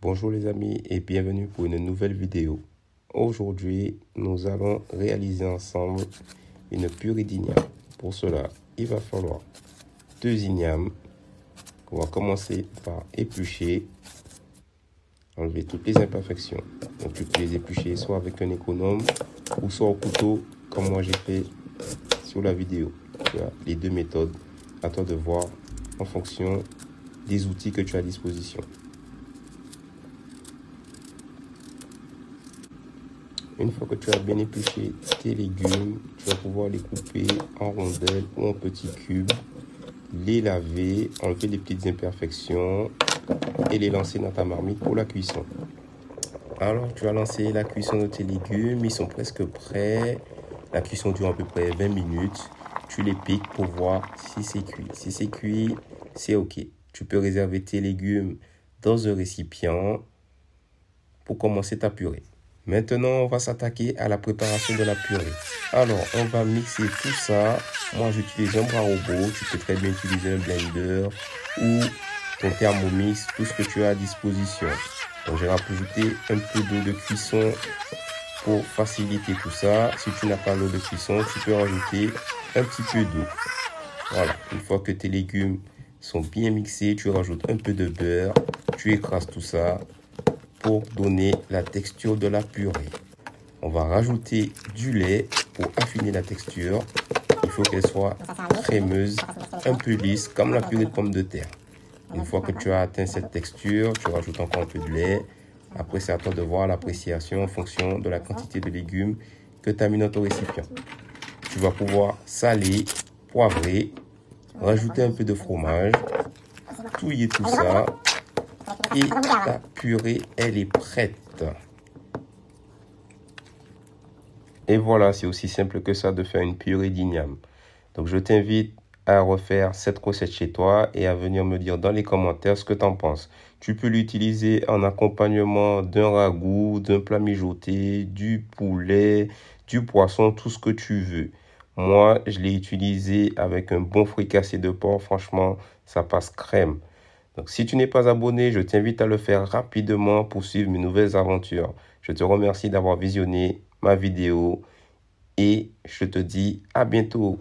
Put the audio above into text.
Bonjour les amis et bienvenue pour une nouvelle vidéo. Aujourd'hui, nous allons réaliser ensemble une purée d'igname. Pour cela, il va falloir 2 ignames qu'on va commencer par éplucher, enlever toutes les imperfections. Donc tu peux les éplucher soit avec un économe ou soit au couteau comme moi j'ai fait sur la vidéo. Tu as les deux méthodes, à toi de voir en fonction des outils que tu as à disposition. Une fois que tu as bien épluché tes légumes, tu vas pouvoir les couper en rondelles ou en petits cubes, les laver, enlever les petites imperfections et les lancer dans ta marmite pour la cuisson. Alors, tu vas lancer la cuisson de tes légumes, ils sont presque prêts. La cuisson dure à peu près 20 minutes. Tu les piques pour voir si c'est cuit. Si c'est cuit, c'est OK. Tu peux réserver tes légumes dans un récipient pour commencer ta purée. Maintenant, on va s'attaquer à la préparation de la purée. Alors, on va mixer tout ça. Moi, j'utilise un bras robot. Tu peux très bien utiliser un blender ou ton Thermomix, tout ce que tu as à disposition. Donc, j'ai rajouté un peu d'eau de cuisson pour faciliter tout ça. Si tu n'as pas l'eau de cuisson, tu peux rajouter un petit peu d'eau. Voilà, une fois que tes légumes sont bien mixés, tu rajoutes un peu de beurre. Tu écrases tout ça pour donner la texture de la purée. On va rajouter du lait pour affiner la texture. Il faut qu'elle soit crémeuse, un peu lisse, comme la purée de pommes de terre. Une fois que tu as atteint cette texture, tu rajoutes encore un peu de lait. Après, c'est à toi de voir l'appréciation en fonction de la quantité de légumes que tu as mis dans ton récipient. Tu vas pouvoir saler, poivrer, rajouter un peu de fromage, touiller tout ça. Et ta purée, elle est prête. Et voilà, c'est aussi simple que ça de faire une purée d'igname. Donc je t'invite à refaire cette recette chez toi et à venir me dire dans les commentaires ce que tu en penses. Tu peux l'utiliser en accompagnement d'un ragoût, d'un plat mijoté, du poulet, du poisson, tout ce que tu veux. Moi, je l'ai utilisé avec un bon fricassé de porc. Franchement, ça passe crème. Donc, si tu n'es pas abonné, je t'invite à le faire rapidement pour suivre mes nouvelles aventures. Je te remercie d'avoir visionné ma vidéo et je te dis à bientôt.